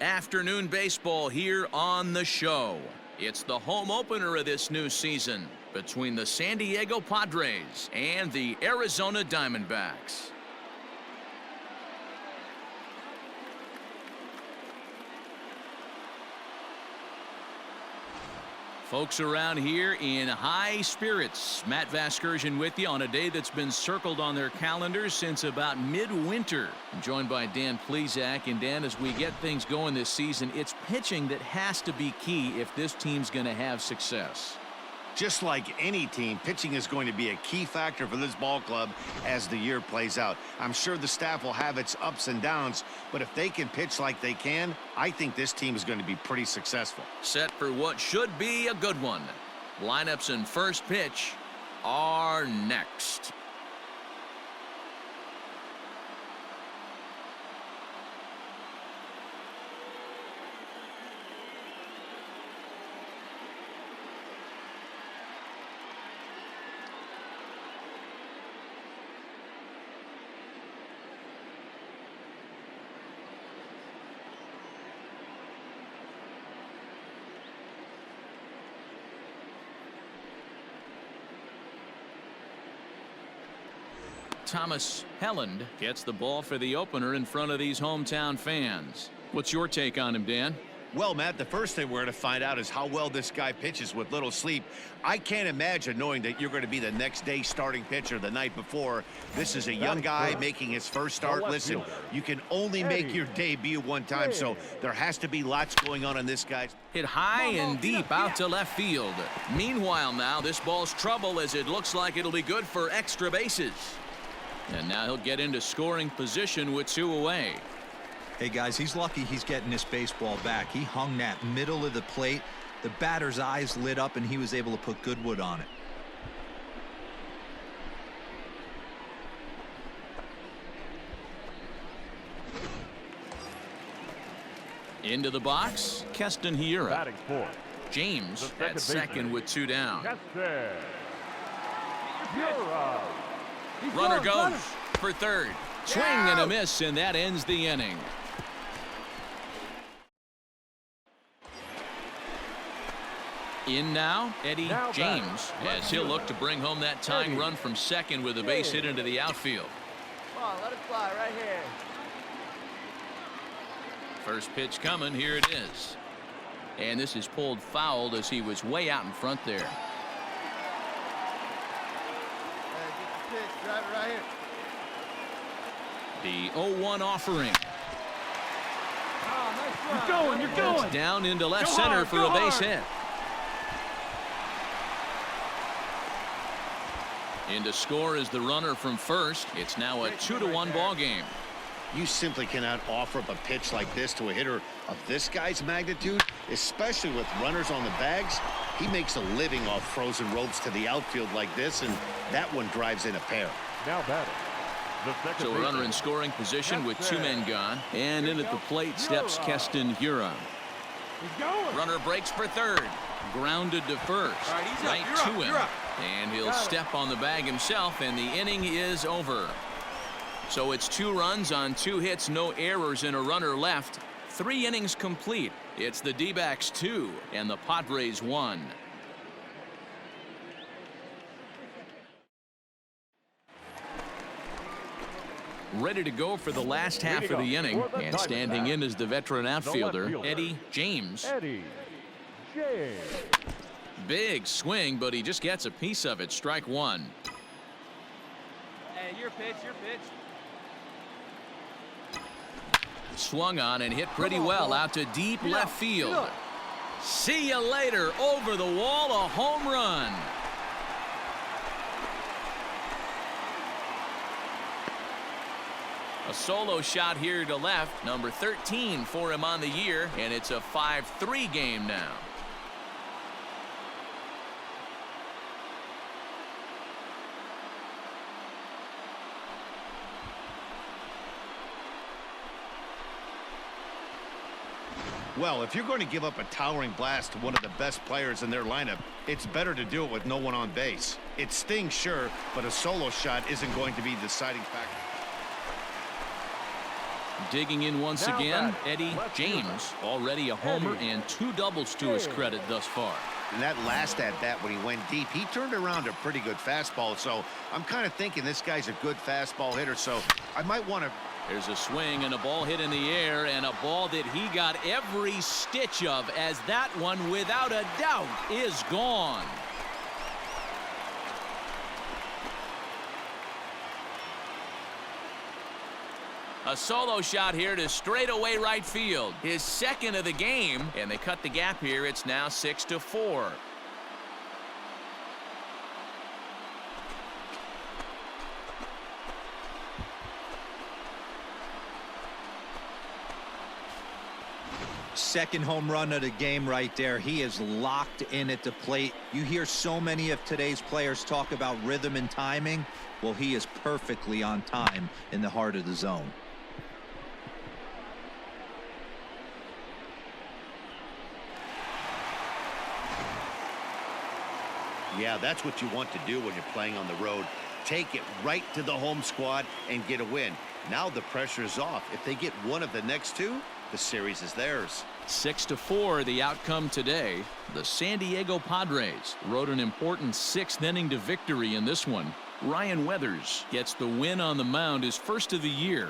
Afternoon baseball here on the show. It's the home opener of this new season between the San Diego Padres and the Arizona Diamondbacks. Folks around here in high spirits. Matt Vasgersian with you on a day that's been circled on their calendars since about midwinter. I'm joined by Dan Plesac. And Dan, as we get things going this season, it's pitching that has to be key if this team's going to have success. Just like any team, pitching is going to be a key factor for this ball club as the year plays out. I'm sure the staff will have its ups and downs, but if they can pitch like they can, I think this team is going to be pretty successful. Set for what should be a good one. Lineups and first pitch are next. Thomas Helland gets the ball for the opener in front of these hometown fans. What's your take on him, Dan? Well, Matt, the first thing we're going to find out is how well this guy pitches with little sleep. I can't imagine knowing that you're going to be the next day starting pitcher the night before. This is a young guy making his first start. Listen, you can only make your debut one time, so there has to be lots going on in this guy's. Hit high and deep out to left field. Meanwhile, now this ball's trouble as it looks like it'll be good for extra bases. And now he'll get into scoring position with two away. Hey guys, he's lucky he's getting this baseball back. He hung that middle of the plate. The batter's eyes lit up and he was able to put good wood on it. Into the box, Keston Hiura. James at second with two down. Runner goes for third. Swing and a miss, and that ends the inning. In now, Eddie James, as he'll look to bring home that tying run from second with a base hit into the outfield. Come on, let it fly right here. First pitch coming. Here it is. And this is pulled foul as he was way out in front there. Drive it right The here. 0-1 offering. Oh, nice run. You're going. It's down into left center for a base hit. In to score is the runner from first. It's now a 2-1 ball game. You simply cannot offer up a pitch like this to a hitter of this guy's magnitude, especially with runners on the bags. He makes a living off frozen ropes to the outfield like this, and that one drives in a pair. Now batting. So a runner in scoring position with two men gone. And in at the plate steps Keston Hiura. Runner breaks for third. Grounded to first. Right to him. And he'll step on the bag himself, and the inning is over. So it's 2 runs on 2 hits, no errors, and a runner left. 3 innings complete. It's the D-backs 2 and the Padres 1. Ready to go for the last half of the inning, and standing in is the veteran outfielder, Eddie James. Big swing, but he just gets a piece of it. Strike one. Hey, your pitch. Swung on and hit pretty well out to deep left field. See you later. Over the wall, a home run. A solo shot here to left, number 13 for him on the year, and it's a 5-3 game now. Well, if you're going to give up a towering blast to one of the best players in their lineup, it's better to do it with no one on base. It stings, sure, but a solo shot isn't going to be the deciding factor. Digging in once again, Eddie James. Already a homer and 2 doubles to his credit thus far. And that last at-bat when he went deep, he turned around a pretty good fastball. So I'm kind of thinking this guy's a good fastball hitter. So I might want to. There's a swing and a ball hit in the air, and a ball that he got every stitch of, as that one, without a doubt, is gone. A solo shot here to straightaway right field. His second of the game, and they cut the gap here. It's now 6-4. Second home run of the game right there. He is locked in at the plate. You hear so many of today's players talk about rhythm and timing. Well, he is perfectly on time in the heart of the zone. Yeah, that's what you want to do when you're playing on the road. Take it right to the home squad and get a win. Now the pressure is off. If they get one of the next two, the series is theirs. 6-4 the outcome today. The San Diego Padres rode an important 6th inning to victory in this one. Ryan Weathers gets the win on the mound, his first of the year.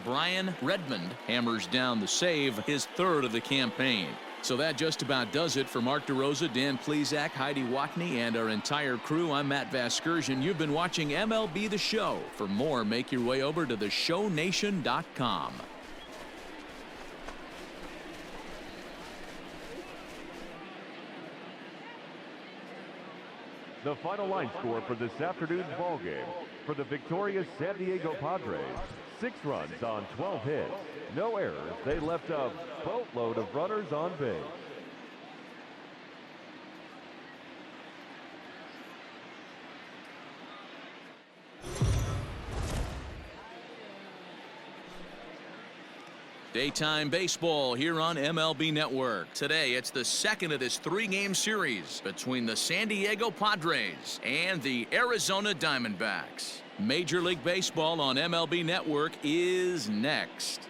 Brian Redmond hammers down the save, his 3rd of the campaign. So that just about does it for Mark DeRosa, Dan Plesac, Heidi Watney, and our entire crew. I'm Matt Vasgersian. You've been watching MLB The Show. For more, make your way over to theshownation.com. The final line score for this afternoon's ball game for the victorious San Diego Padres: 6 runs on 12 hits, no errors. They left a boatload of runners on base. Daytime baseball here on MLB Network. Today, it's the second of this 3-game series between the San Diego Padres and the Arizona Diamondbacks. Major League Baseball on MLB Network is next.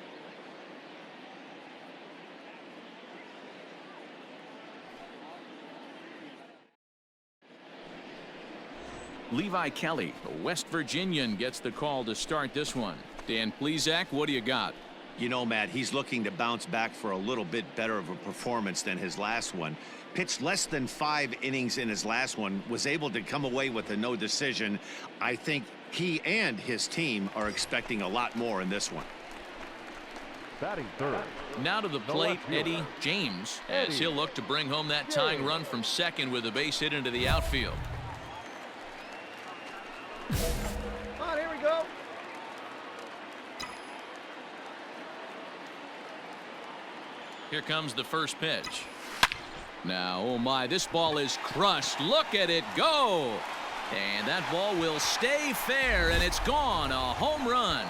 Levi Kelly, a West Virginian, gets the call to start this one. Dan Plesac, what do you got? You know, Matt, he's looking to bounce back for a little bit better of a performance than his last one. Pitched less than 5 innings in his last one, was able to come away with a no decision. I think he and his team are expecting a lot more in this one. Batting third. Now to the plate, Eddie James, as he'll look to bring home that tying run from second with a base hit into the outfield. Come on, here we go. Here comes the first pitch. Now, oh my, this ball is crushed. Look at it go. And that ball will stay fair, and it's gone. A home run.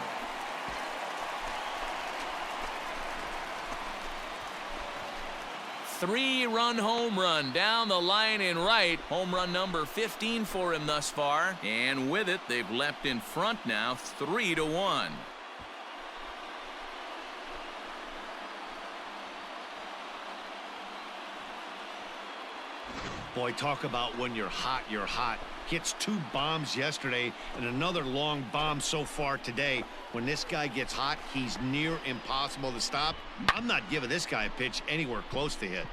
Three-run home run down the line in right. Home run number 15 for him thus far. And with it, they've leapt in front now, 3-1. Boy, talk about when you're hot, you're hot. Hits 2 bombs yesterday and another long bomb so far today. When this guy gets hot, he's near impossible to stop. I'm not giving this guy a pitch anywhere close to hit.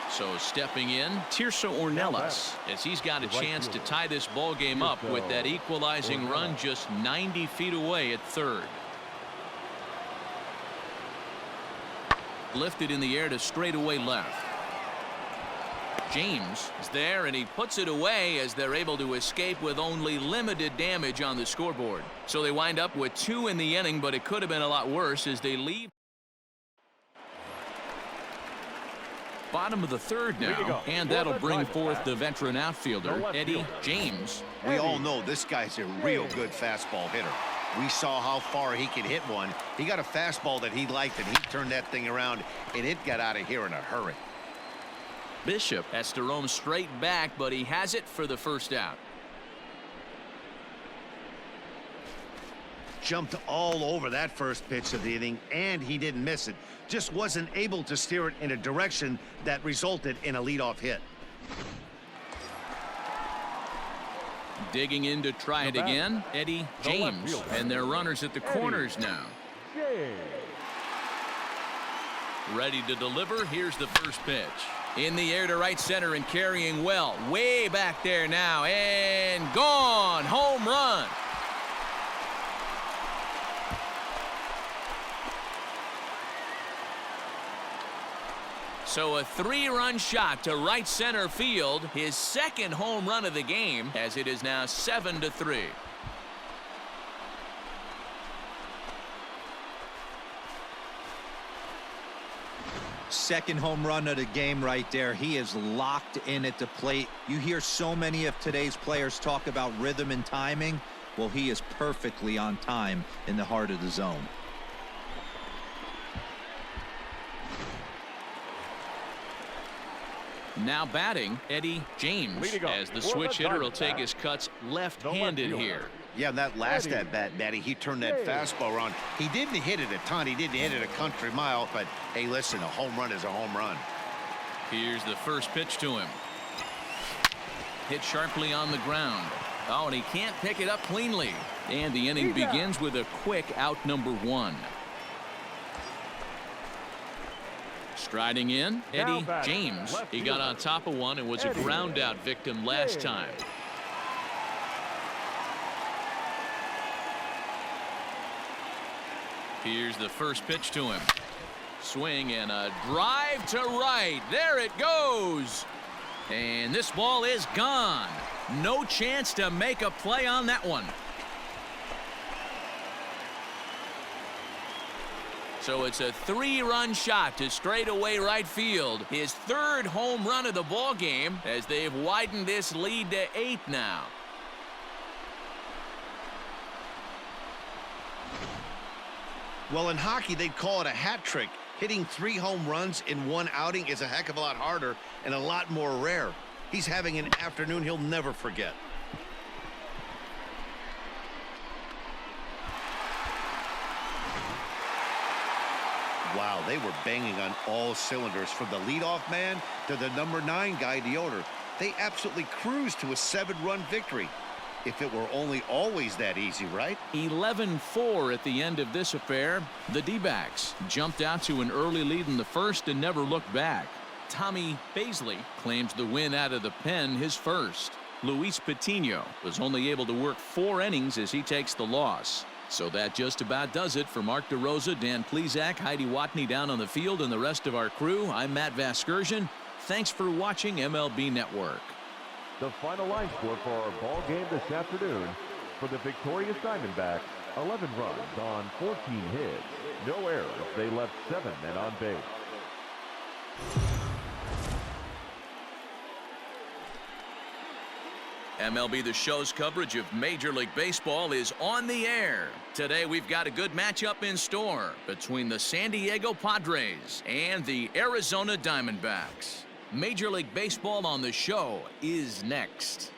So stepping in, Tirso Ornelas, as he's got a chance to tie this ball game up with that equalizing run just 90 feet away at third. Lifted in the air to straightaway left. James is there, and he puts it away as they're able to escape with only limited damage on the scoreboard. So they wind up with 2 in the inning, but it could have been a lot worse as they leave. Bottom of the third now, and that'll bring forth the veteran outfielder, Eddie James. We all know this guy's a real good fastball hitter. We saw how far he could hit one. He got a fastball that he liked, and he turned that thing around, and it got out of here in a hurry. Bishop has to roam straight back, but he has it for the first out. jumped all over that first pitch of the inning, and he didn't miss it. Just wasn't able to steer it in a direction that resulted in a leadoff hit. Digging in to try it again, Eddie James. And their runners at the corners now. Ready to deliver. Here's the first pitch. In the air to right center and carrying well. Way back there now. And gone. Home run. So a 3-run shot to right center field. His second home run of the game, as it is now 7-3. Second home run of the game right there. He is locked in at the plate. You hear so many of today's players talk about rhythm and timing. Well, he is perfectly on time in the heart of the zone. Now batting, Eddie James, as the switch hitter will take his cuts left-handed here. Yeah, that last at-bat, Matty, he turned that fastball around. He didn't hit it a ton. He didn't hit it a country mile. But, hey, listen, a home run is a home run. Here's the first pitch to him. Hit sharply on the ground. Oh, and he can't pick it up cleanly. And the inning begins with a quick out number 1. Striding in, Eddie James. He got on top of one and was a ground out victim last time. Here's the first pitch to him. Swing and a drive to right. There it goes. And this ball is gone. No chance to make a play on that one. So it's a 3-run shot to straightaway right field. His third home run of the ball game, as they've widened this lead to 8 now. Well, in hockey, they'd call it a hat trick. Hitting 3 home runs in one outing is a heck of a lot harder and a lot more rare. He's having an afternoon he'll never forget. Wow, they were banging on all cylinders, from the leadoff man to the number 9 guy in the order. They absolutely cruised to a 7-run victory. If it were only always that easy, right? 11-4 at the end of this affair. The D-backs jumped out to an early lead in the first and never looked back. Tommy Baisley claims the win out of the pen, his first. Luis Patino was only able to work 4 innings as he takes the loss. So that just about does it. For Mark DeRosa, Dan Plesac, Heidi Watney down on the field, and the rest of our crew, I'm Matt Vasgersian. Thanks for watching MLB Network. The final line score for our ball game this afternoon: for the victorious Diamondbacks, 11 runs on 14 hits, no errors. They left 7 men on base. MLB The Show's coverage of Major League Baseball is on the air. Today we've got a good matchup in store between the San Diego Padres and the Arizona Diamondbacks. Major League Baseball on The Show is next.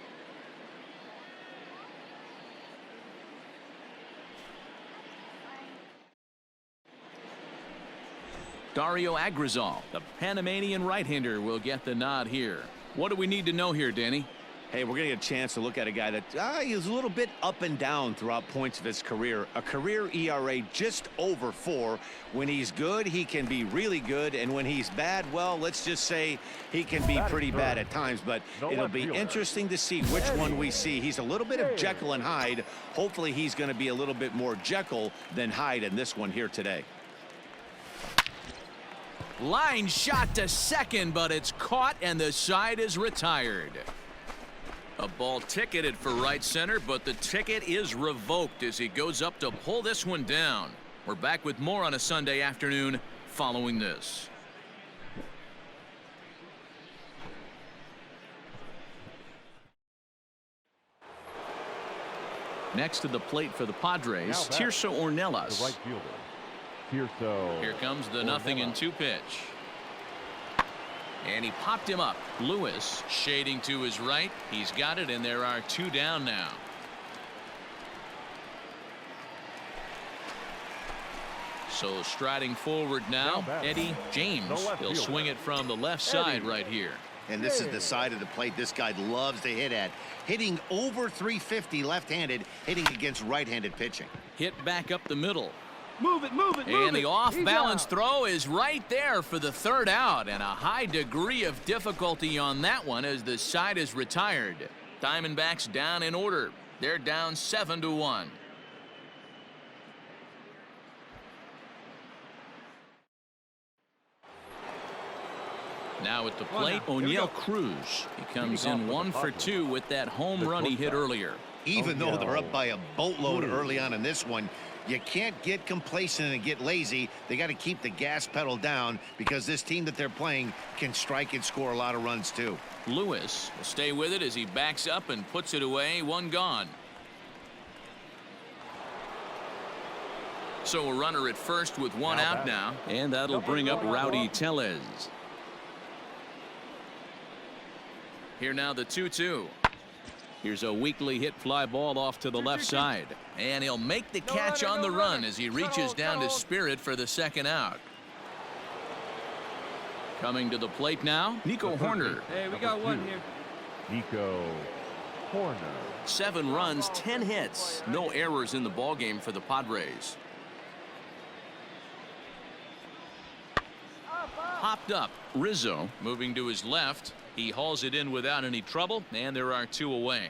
Dario Agrizal, the Panamanian right-hander, will get the nod here. What do we need to know here, Danny? Hey, we're going to get a chance to look at a guy that is a little bit up and down throughout points of his career. A career ERA just over 4. When he's good, he can be really good. And when he's bad, well, let's just say he can be pretty bad at times. But it'll be interesting to see which one we see. He's a little bit of Jekyll and Hyde. Hopefully he's going to be a little bit more Jekyll than Hyde in this one here today. Line shot to second, but it's caught and the side is retired. A ball ticketed for right center, but the ticket is revoked as he goes up to pull this one down. We're back with more on a Sunday afternoon following this. Next to the plate for the Padres, Tirso Ornelas. The right fielder, Tirso. Here comes the 0-2 pitch. And he popped him up. Lewis shading to his right. He's got it, and there are 2 down now. So striding forward now, Eddie James. He'll swing it from the left side right here. And this is the side of the plate this guy loves to hit at. Hitting over 350 left-handed, hitting against right-handed pitching. Hit back up the middle. Move it, move it, move it. And the off-balance throw is right there for the third out, and a high degree of difficulty on that one as the side is retired. Diamondbacks down in order. They're down 7-1. Now at the plate, O'Neill Cruz. He comes in 1 for 2 with that home run he hit earlier. Even though they're up by a boatload early on in this one, you can't get complacent and get lazy. They got to keep the gas pedal down because this team that they're playing can strike and score a lot of runs too. Lewis will stay with it as he backs up and puts it away. 1 gone. So a runner at first with 1 out now, and that'll bring up Rowdy Tellez. Here now the 2-2. Here's a weakly hit fly ball off to the left side. And he'll make the catch on the run as he reaches down to Spirit for the second out. Coming to the plate now, Nico Horner. Hey, we got one here. Nico Horner. 7 runs, 10 hits. No errors in the ballgame for the Padres. Hopped up. Rizzo moving to his left. He hauls it in without any trouble, and there are 2 away.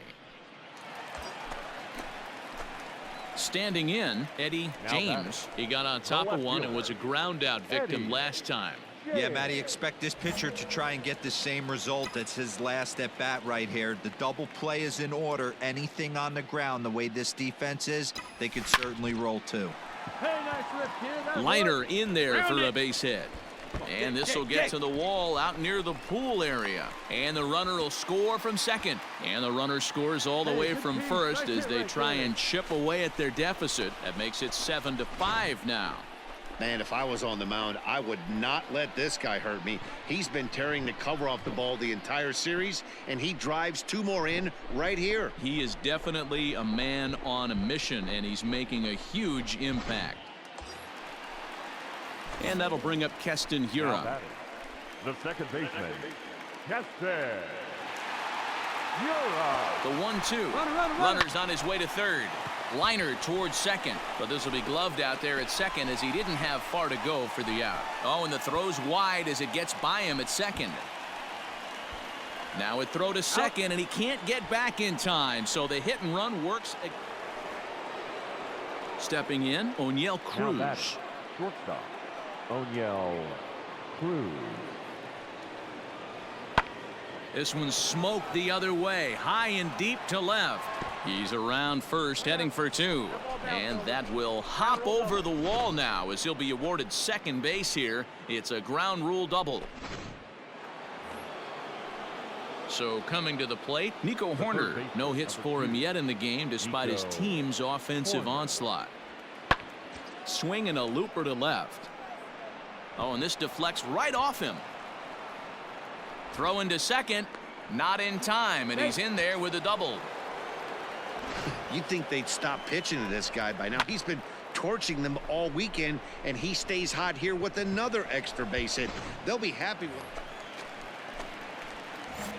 Standing in, Eddie James. He got on top of one and was a ground out victim last time. Yeah, Matty, expect this pitcher to try and get the same result. That's his last at bat right here. The double play is in order. Anything on the ground, the way this defense is, they could certainly roll too. Hey, nice rip, kid. Liner in there for a base hit. And this will get to the wall out near the pool area. And the runner will score from second. And the runner scores all the way from first as they try and chip away at their deficit. That makes it 7-5 now. Man, if I was on the mound, I would not let this guy hurt me. He's been tearing the cover off the ball the entire series, and he drives 2 more in right here. He is definitely a man on a mission, and he's making a huge impact. And that'll bring up Keston Hiura. The second baseman, Keston Hiura. The 1-2. Runner's on his way to third. Liner towards second, but this will be gloved out there at second as he didn't have far to go for the out. Oh, and the throw's wide as it gets by him at second. Now a throw to second, and he can't get back in time, so the hit and run works. Stepping in, O'Neill Cruz. Shortstop, O'Neill Cruz. This one's smoked the other way, high and deep to left. He's around first, heading for 2. And that will hop over the wall now as he'll be awarded second base here. It's a ground rule double. So coming to the plate, Nico Horner. No hits for him yet in the game despite his team's offensive onslaught. Swing and a looper to left. Oh, and this deflects right off him. Throw into second, not in time, and he's in there with a double. You'd think they'd stop pitching to this guy by now. He's been torching them all weekend, and he stays hot here with another extra base hit. They'll be happy with.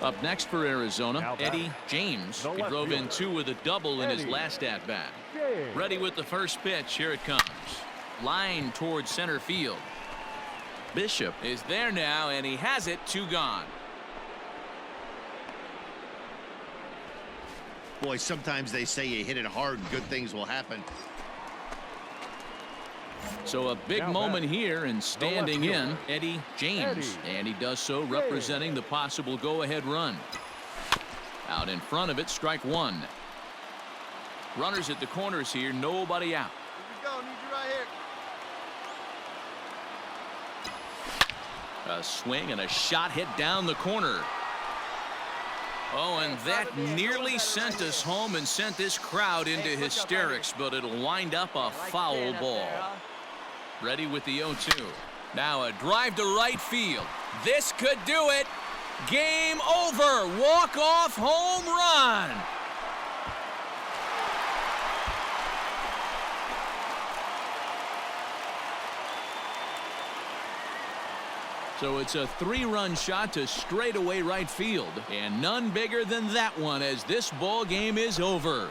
Up next for Arizona, Eddie James. He drove in 2 with a double in his last at-bat. Ready with the first pitch. Here it comes. Line towards center field. Bishop is there now, and he has it. 2 gone. Boy, sometimes they say you hit it hard and good things will happen. So a big moment here, and standing in, Eddie James. And he does so representing the possible go-ahead run. Out in front of it, strike 1. Runners at the corners here, nobody out. Here we go, need you right here. A swing and a shot hit down the corner. Oh, and that nearly sent us home and sent this crowd into hysterics, but it'll wind up a foul ball. Ready with the 0-2. Now a drive to right field. This could do it. Game over. Walk-off home run. So it's a 3-run shot to straightaway right field, and none bigger than that one as this ball game is over.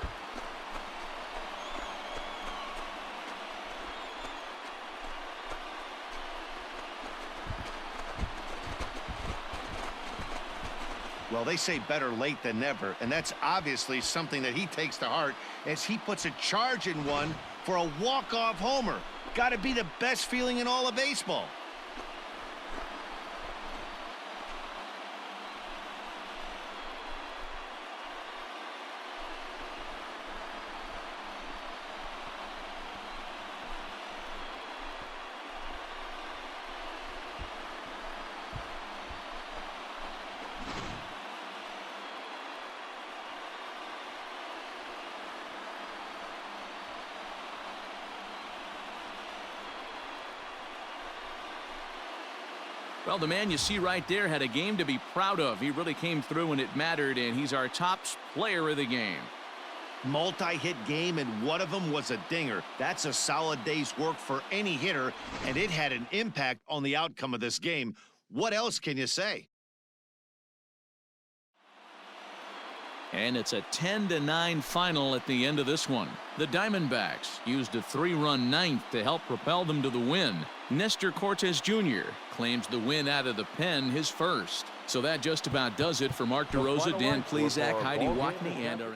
Well, they say better late than never, and that's obviously something that he takes to heart as he puts a charge in one for a walk-off homer. Got to be the best feeling in all of baseball. Well, the man you see right there had a game to be proud of. He really came through when it mattered, and he's our top player of the game. Multi-hit game, and one of them was a dinger. That's a solid day's work for any hitter, and it had an impact on the outcome of this game. What else can you say? And it's a 10-9 final at the end of this one. The Diamondbacks used a 3-run ninth to help propel them to the win. Nestor Cortes Jr. claims the win out of the pen, his first. So that just about does it for Mark DeRosa, Dan Plesac, Heidi Watney, and our